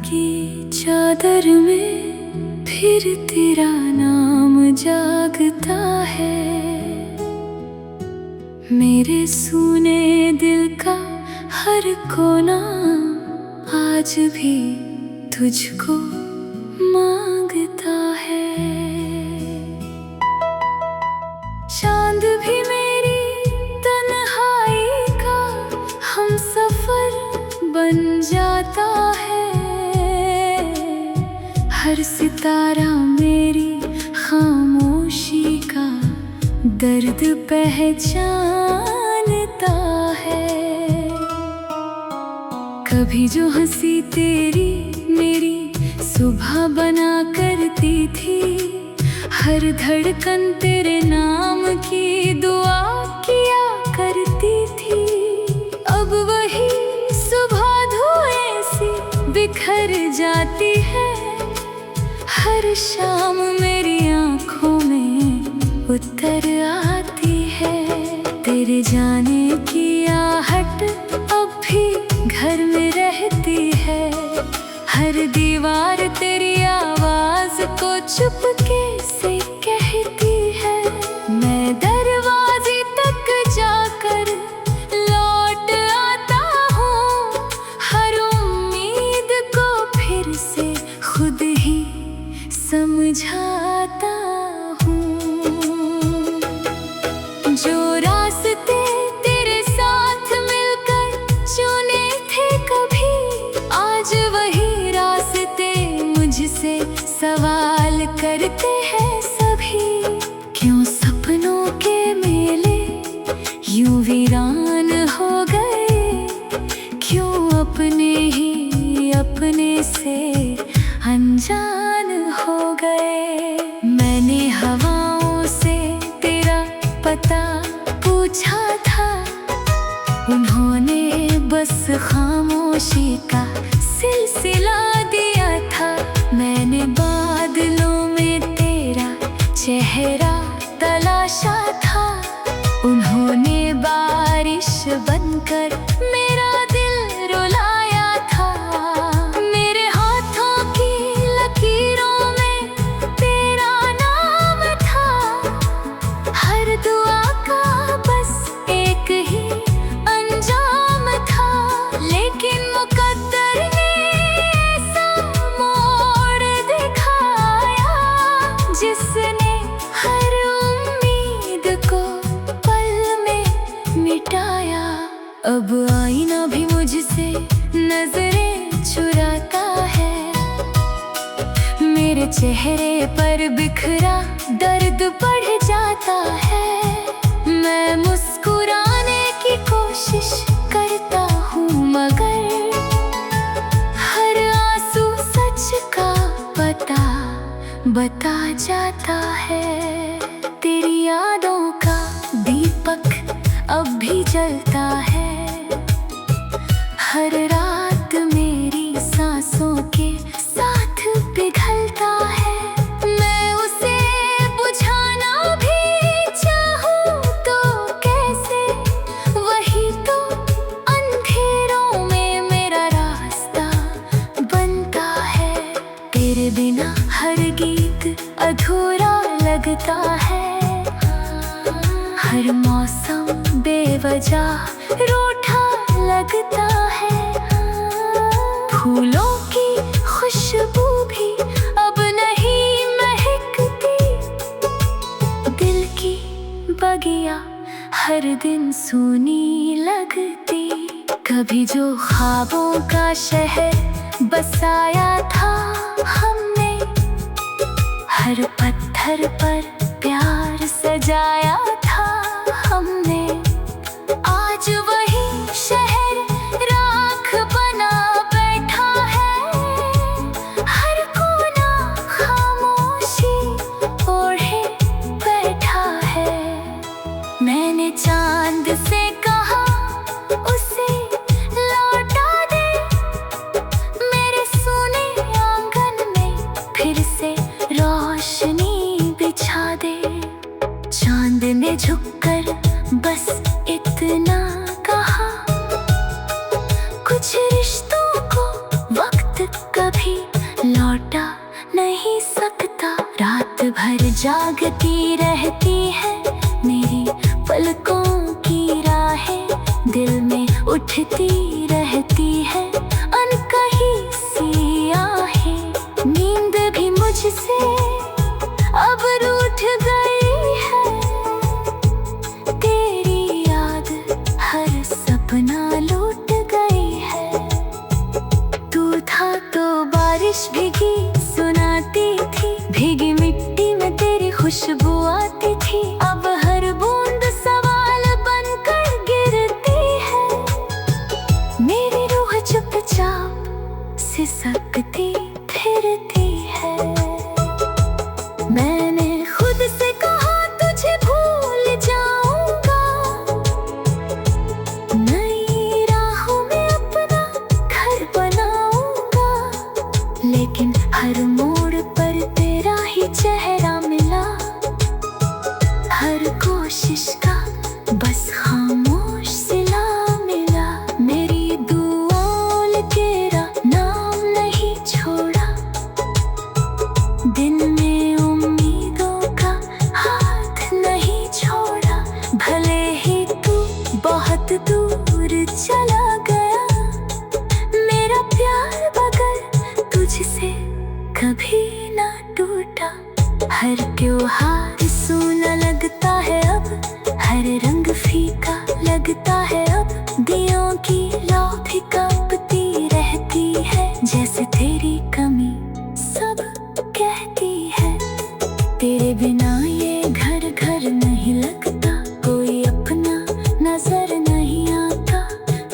की चादर में फिर तेरा नाम जागता है। मेरे सूने दिल का हर कोना आज भी तुझको मांगता है। चांद भी मेरी तन्हाई का हम सफर बन जाता है। हर सितारा मेरी खामोशी का दर्द पहचानता है। कभी जो हंसी तेरी मेरी सुबह बना करती थी, हर धड़कन तेरे नाम की दुआ किया करती थी। अब वही सुबह धुएं सी बिखर जाती है। हर शाम मेरी आँखों में उतर आती है। तेरे जाने की आहट अब भी घर में रहती है। हर दीवार तेरी आवाज को चुपके से कहती है। मैं दरवाजे तक जाकर लौट आता हूँ, हर उम्मीद को फिर से खुद ही समझाता हूँ। जो रास्ते तेरे साथ मिलकर चुने थे कभी, आज वही रास्ते मुझसे सवाल करते हैं सभी। क्यों सपनों के मेले यूं वीरान हो गए, क्यों अपने ही अपने से अनजान हो गए। मैंने हवाओं से तेरा पता पूछा था, उन्होंने बस खामोशी का सिलसिला दिया था। मैंने बादलों में तेरा चेहरा तलाशा था, उन्होंने बारिश बनकर मेरा दिल रुलाया था। मेरे हाथों की लकीरों में तेरा नाम था, हर दुआ का बस एक ही अंजाम था। लेकिन मुकद्दर ने ऐसा मोड़ दिखाया, जिसने हर उम्मीद को पल में मिटाया। अब आईना भी मुझसे नजरें चुराता है। मेरे चेहरे पर बिखरा दर्द बढ़ जाता है। मैं मुस्कुराने की कोशिश करता हूँ, मगर हर आंसू सच का पता बता जाता है। तेरी यादों का दीपक अब भी जलता है। हर रात मेरी सांसों के साथ पिघलता है। मैं उसे बुझाना भी चाहूँ तो कैसे, वही तो अंधेरों में मेरा रास्ता बनता है। तेरे बिना हर गीत अधूरा लगता है। हर मौसम बेवजह रूठा लगता है। फूलों की खुशबू भी अब नहीं महकती। दिल की बगिया हर दिन सूनी लगती। कभी जो ख्वाबों का शहर बसाया था हमने, हर पत्थर पर प्यार सजाया था हमने। आज वही शहर राख बना बैठा है। हर कोना खामोशी ओढ़े बैठा है। मैंने चांद से कहा उसे लौटा दे, मेरे सोने आंगन में फिर से रोशनी बिछा दे। चांद ने झुककर बस इतना कहा, कुछ रिश्तों को वक्त कभी लौटा नहीं सकता। रात भर जागती रहती है मेरी पलकों की राहें, दिल में उठती रहती है अनकही सी आहें। नींद भी मुझसे अब रूठ गई है, तेरी याद हर सपना लूट गई है। तू था तो बारिश भीगी सुनाती थी, भीगी मिट्टी में तेरी खुशबू आती थी। अब हर बूंद सवाल बनकर गिरती है, मेरी रूह चुपचाप सिसकती फिरती है। मैंने खुद से कहा तुझे भूल जाऊंगा, नई राहों में अपना घर बनाऊंगा। लेकिन हर मोड़ पर तेरा ही चेहरा मिला, हर कोशिश का बस खामोश सिला मिला। मेरी दुआओं ने तेरा नाम नहीं छोड़ा, दिन में उम्मीदों का हाथ नहीं छोड़ा। भले ही तू बहुत दूर चला गया, मेरा प्यार मगर तुझसे कभी ना टूटा। हर त्योहार सूना लगता है अब, हर रंग फीका लगता है अब। दियों की लौ भी कांपती रहती है, जैसे तेरी कमी सब कहती है। तेरे बिना ये घर घर नहीं लगता, कोई अपना नजर नहीं आता।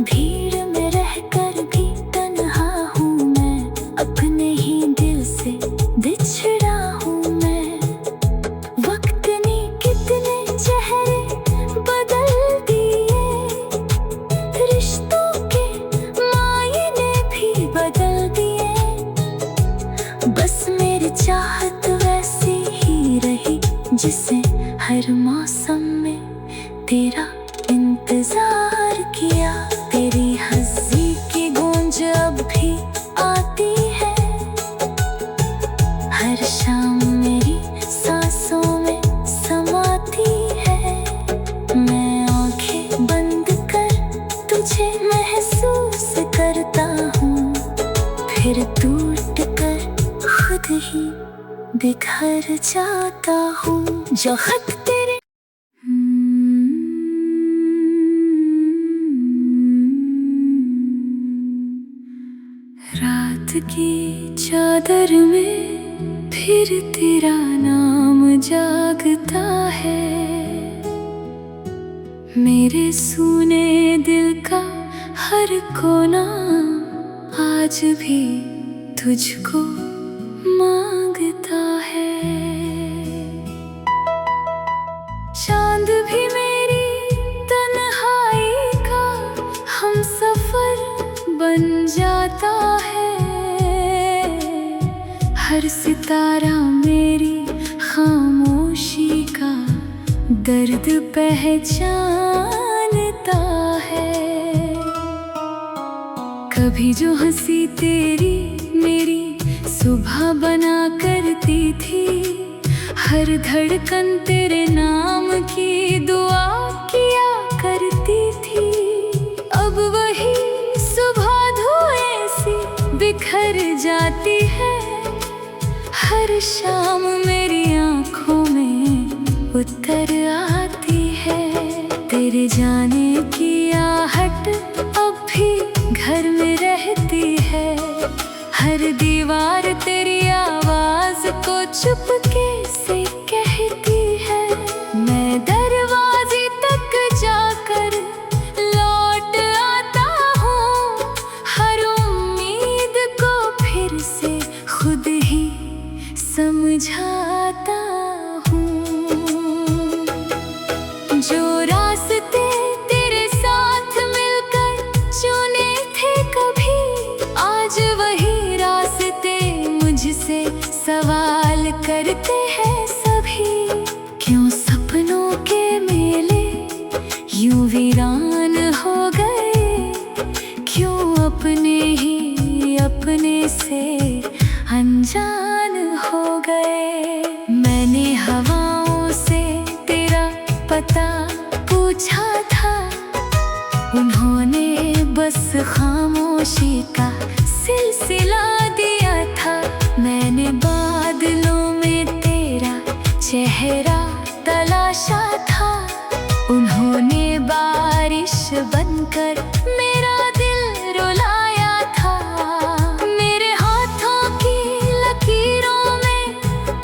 भीड़ में रहकर भी तन्हा हूँ मैं, अपने ही दिल से बिछड़ा हूँ मैं। वक्त ने कितने चेहरे बदल दिए, रिश्तों के मायने भी बदल दिए। बस मेरी चाहत वैसी ही रही, जिसे हर मौसम में तेरा इंतजार किया। तेरी हंसी की गूंज अब भी आती है, हर शाम मेरी सांसों में समाती है। मैं आंखें बंद कर तुझे महसूस करता हूँ, फिर टूट कर खुद ही बिखर जाता हूँ। जो खत तेरे रात की चादर में फिर तेरा नाम जागता है। मेरे सूने दिल का हर कोना आज भी तुझको मांगता है। चांद भी मेरी तन्हाई का हम सफर बन जाता है। हर सितारा मेरी खामोशी का दर्द पहचानता है। कभी जो हंसी तेरी मेरी सुबह बना करती थी, हर धड़कन तेरे नाम की दुआ किया करती थी। अब वही सुबह धुएं सी बिखर जाती है, हर शाम मेरी आँखों में उतर आती है। तेरे जाने की आहट अब भी घर में रहती है, हर दीवार तेरी आवाज को चुपके से कहती है। मैं दरवाजे तक जाकर लौट आता हूँ, हर उम्मीद को फिर से खुद ही समझाता हूँ। जो रास्ते तेरे साथ मिलकर चुने थे कभी, आज वही रास्ते मुझसे सवाल करते हैं। पता पूछा था, उन्होंने बस खामोशी का सिलसिला दिया था। मैंने बादलों में तेरा चेहरा तलाशा था, उन्होंने बारिश बनकर मेरा दिल रुलाया था। मेरे हाथों की लकीरों में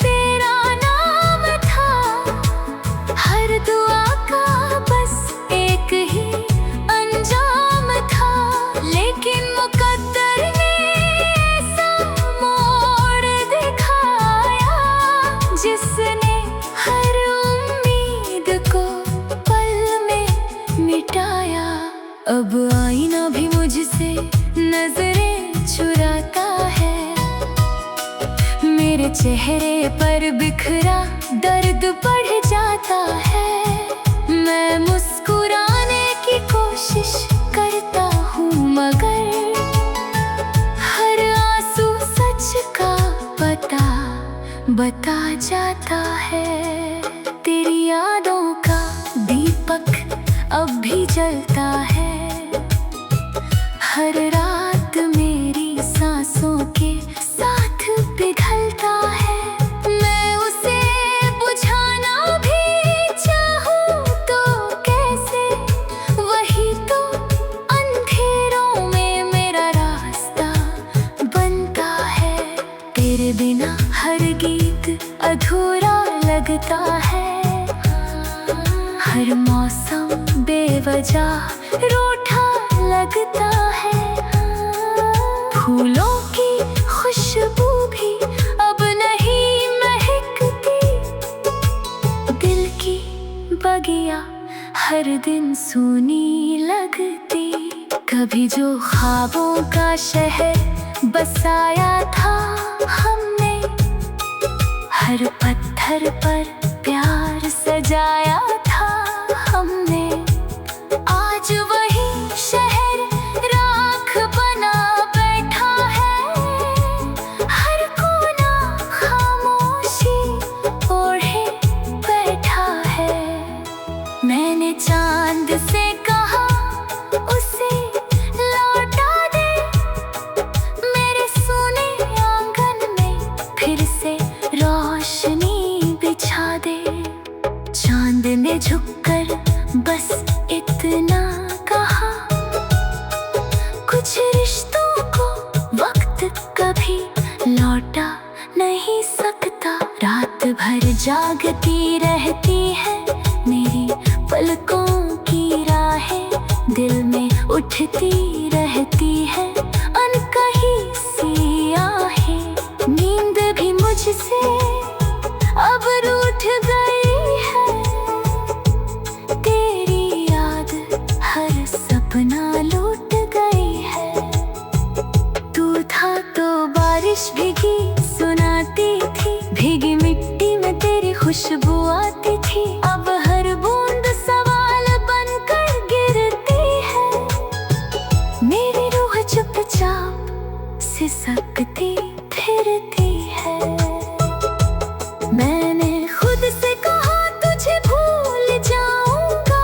तेरा नाम था, हर दुआ का बस एक ही अंजाम था। लेकिन मुकद्दर ने ऐसा मोड़ दिखाया, जिसने हर उम्मीद को पल में मिटाया। अब आईना भी मुझसे नजरें चुराता है, मेरे चेहरे पर बिखरा दर्द बढ़ जाता है। मैं मुस्कुराने की कोशिश करता हूँ, मगर हर आंसू सच का पता बता जाता है। तेरी यादों का दीपक अब भी जलता है, हर रात मेरी सांसों के साथ पिघलता है। मैं उसे बुझाना भी चाहूँ तो कैसे, वही तो अंधेरों में मेरा रास्ता बनता है। तेरे बिना हर गीत अधूरा लगता है, हर मौसम बेवजह रूठा लगता है। फूलों की खुशबू भी अब नहीं महकती, दिल की बगिया हर दिन सूनी लगती। कभी जो ख्वाबों का शहर बसाया था हमने, हर पत्थर पर प्यार सजाया था हमने। आज वही शहर राख बना बैठा है, हर कोना खामोशी ओढ़े बैठा है। मैंने चांद से कहा उसे लौटा दे, मेरे सूने आंगन में फिर से रोशनी बिछा दे। चांद ने झुककर बस इतना कहा, कुछ रिश्तों को वक्त कभी लौटा नहीं सकता। रात भर जागती रहती है मेरी पलकों की राहें, दिल में उठती रहती है अनकही सी आहें। नींद भी मुझसे अब रूठ गई है, तेरी याद हर सपना लूट गई है। तू था तो बारिश भीगी सुनाती थी, भीगी मिट्टी में तेरी खुशबू आती थी। अब हर बूंद सवाल बनकर गिरती है, मेरी रूह चुपचाप सिसकती फिरती है। मैंने खुद से कहा तुझे भूल जाऊंगा,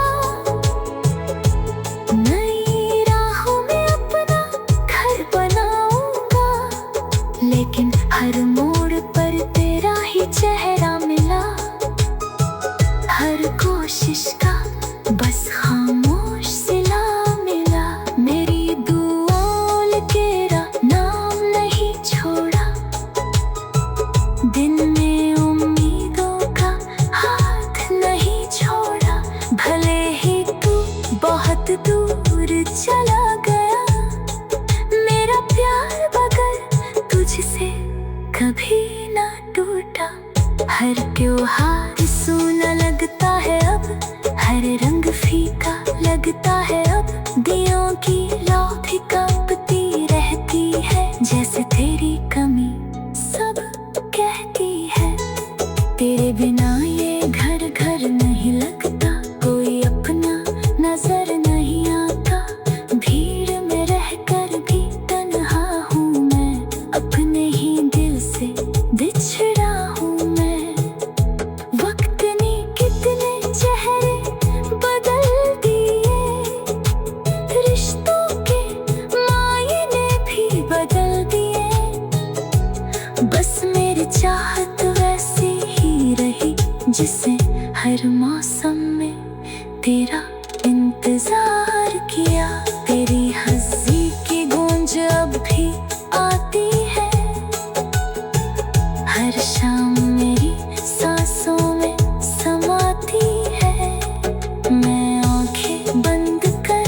नई राहों में अपना घर बनाऊंगा। लेकिन हर मोड़ पर तेरा ही चेहरा मिला, हर कोशिश का बस खामोश सिला मिला। मेरी दुआओं तेरा नाम नहीं छोड़ा, दिन में उम्मीदों का हाथ नहीं छोड़ा। भले ही तू बहुत दूर चला गया, मेरा प्यार बगैर तुझसे कभी ना टूटा। हर त्योहार सूना लगता है अब, हर रंग फीका लगता है अब। दियों की लौ भी कांपती रहती है, जैसे तेरी कमी सब कहती है। तेरे बिना ये घर घर नहीं लगता, कोई अपना नजर नहीं आता। भीड़ में रहकर भी तन्हा हूँ मैं, अपने ही दिल से बिछड़ा हूँ मैं। वक्त ने कितने चेहरे तेरा इंतजार किया। तेरी हंसी की गूंज अब भी आती है, हर शाम मेरी सांसों में समाती है। मैं आंखें बंद कर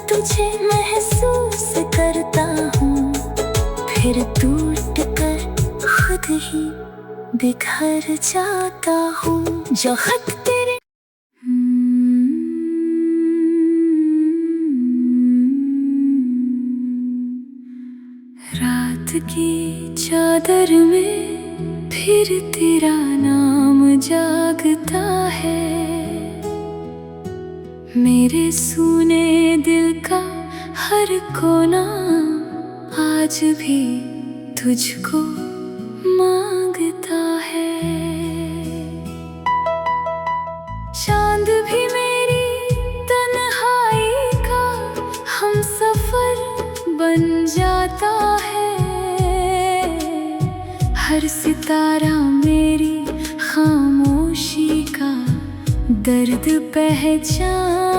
तुझे महसूस करता हूँ, फिर टूट कर खुद ही बिखर जाता हूँ। जो खत तेरे रात की चादर में फिर तेरा नाम जागता है। मेरे सूने दिल का हर कोना आज भी तुझको मांगता है। चांद भी मेरी तन्हाई का हमसफर बन जाता है। हर सितारा मेरी खामोशी का दर्द पहचानता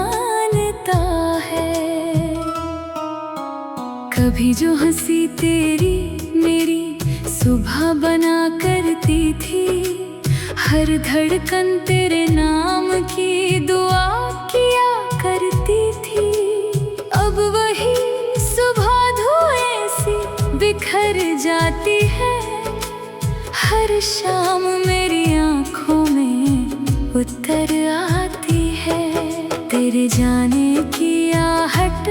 है। कभी जो हंसी तेरी मेरी सुबह बना करती थी, हर धड़कन तेरे नाम की दुआ किया करती थी। अब वही सुबह धुएं सी बिखर जाती है, हर शाम मेरी आँखों में उतर आती है। तेरे जाने की आहट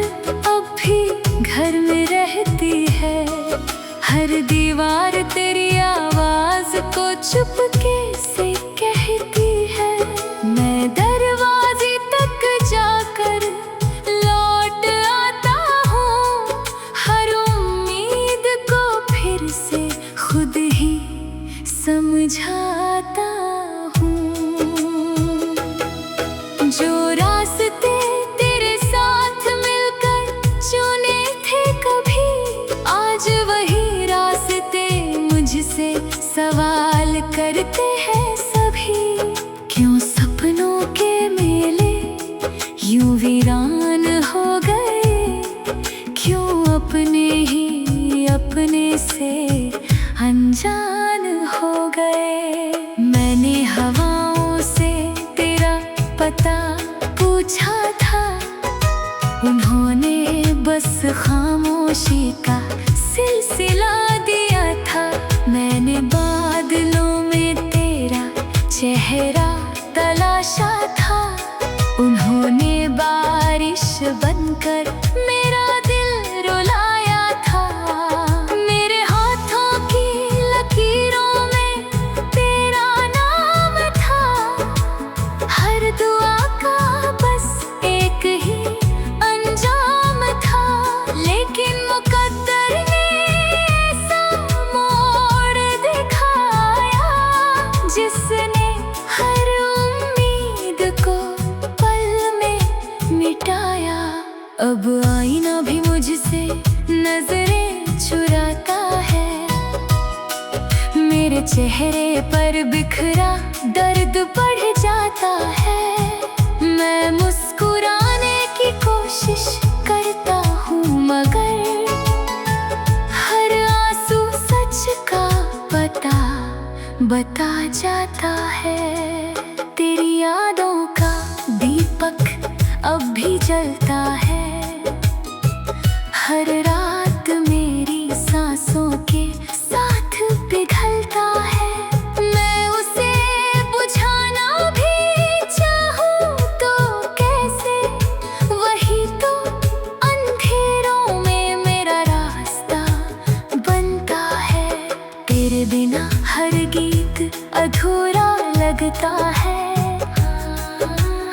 अब भी घर में रहती है, हर दीवार तेरी आवाज को चुपके से कहती है। मैं दरवाजे तक जाकर लौट आता हूँ, हर उम्मीद को फिर से खुद ही समझाता हूँ। जो रास्ते तेरे साथ मिलकर चुने थे कभी, आज वही रास्ते मुझसे सवाल करते हैं सभी। क्यों सपनों के मेले यूं वीरान हो गए, क्यों अपने ही अपने से अनजान हो गए। मैंने हवाओं से तेरा पता पूछा था, उन्होंने बस खामोशी का सिलसिला दिया था। मैंने बादलों में तेरा चेहरा तलाशा था, उन्होंने बारिश बनकर मेरा दिल रुलाया था। मेरे हाथों की लकीरों में तेरा नाम था, हर दुआ का बस एक ही अंजाम था। लेकिन मुकद्दर ने ऐसा मोड़ दिखाया, जिसने हर उम्मीद को पल में मिटाया। अब आईना भी मुझसे नजरें चुराता है, मेरे चेहरे पर बिखरा दर्द बढ़ जाता है। मैं मुस्कुराने की कोशिश करता हूँ, मगर हर आंसू सच का पता बता जाता है। तेरी यादों का दीपक अब भी जलता है, हर रात मेरी सांसों के साथ पिघलता है। मैं उसे बुझाना भी चाहूँ तो कैसे, वही तो अंधेरों में मेरा रास्ता बनता है। तेरे बिना हर गीत अधूरा लगता है,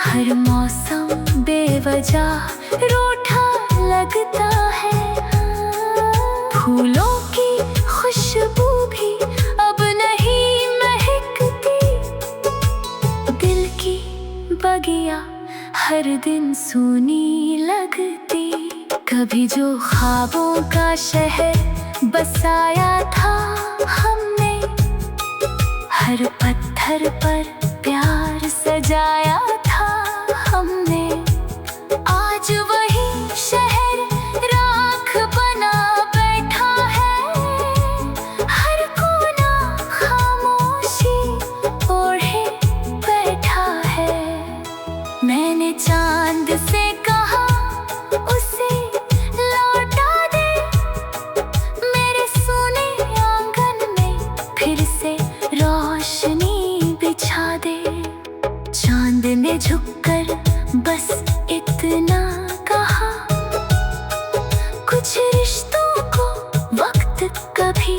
हर मौसम बेवजह रूठा लगता है। फूलों की खुशबू भी अब नहीं महकती, दिल की बगिया हर दिन सूनी लगती। कभी जो ख्वाबों का शहर बसाया था हमने, हर पत्थर पर प्यार सजाया था हमने। मैंने चांद से कहा उसे लौटा दे, मेरे सोने आंगन में फिर से रोशनी बिछा दे। चांद ने झुककर बस इतना कहा, कुछ रिश्तों को वक्त कभी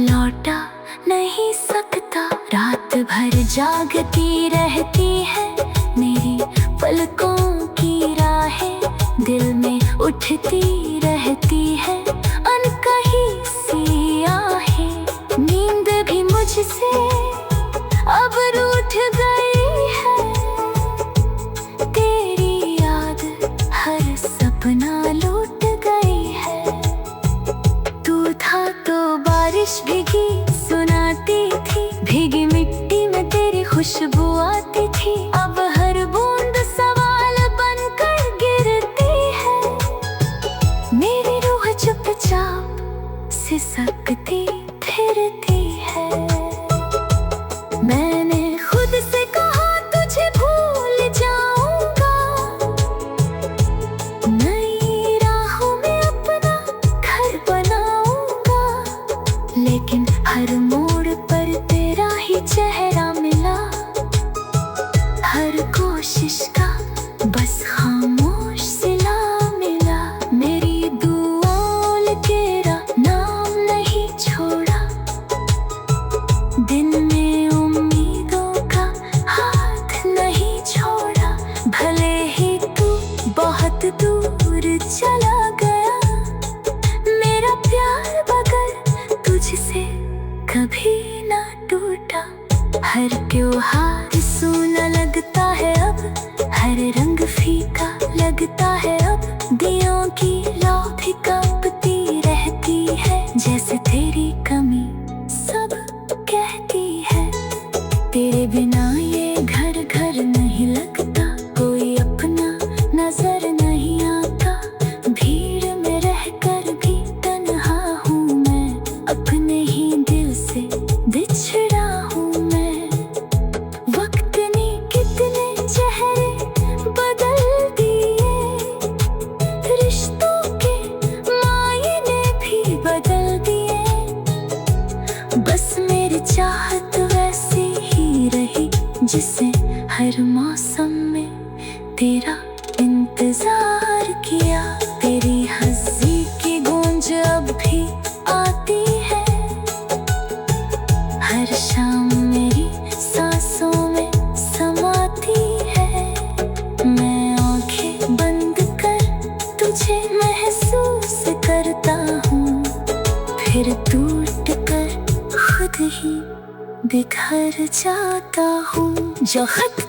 लौटा नहीं सकता। रात भर जागती रहती है मेरी पलकों की राहें, दिल में उठती रहती है अनकही सी आहें। नींद भी मुझसे अब रूठ गई है, तेरी याद हर सपना लूट गई है। तू था तो बारिश भीगी सुनाती थी, भीगी मिट्टी में तेरी खुशबू आती थी। अब हर बूंद सवाल बनकर गिरती है, मेरी रूह चुपचाप सिसकती फिरती है। मैंने खुद से कहा तुझे भूल जाऊंगा, नई राहों में अपना घर बनाऊंगा। लेकिन हर मोड़ पर तेरा ही चेहरा मिला, हर कोशिश का बस खामोश सिला मिला। मेरी दुआओं ने तेरा नाम नहीं छोड़ा, दिन में उम्मीदों का हाथ नहीं छोड़ा। भले ही तू बहुत दूर चला गया, मेरा प्यार मगर तुझसे कभी ना टूटा। हर त्योहार सूना लगता है अब, हर रंग फीका लगता है अब। दियों की लौ भी कांपती रहती है, जैसे तेरी कमी सब कहती है। तेरे बिना ये घर घर नहीं लगता, कोई अपना नजर नहीं आता। भीड़ में रहकर भी तन्हा हूँ मैं, अपने ही दिल से बिछड़ा हूँ मैं। वक्त ने कितने चेहरे बदल दिए, रिश्तों के मायने भी बदल दिए। बस मेरी चाहत वैसी ही रही, जिसे हर मौसम में तेरा इंतजार किया। तेरी हंसी की गूंज अब भी आती है, हर शाम मेरी सांसों में समाती है। मैं आंखें बंद कर तुझे महसूस करता हूँ, फिर टूट कर खुद ही बिखर जाता हूँ। जो खत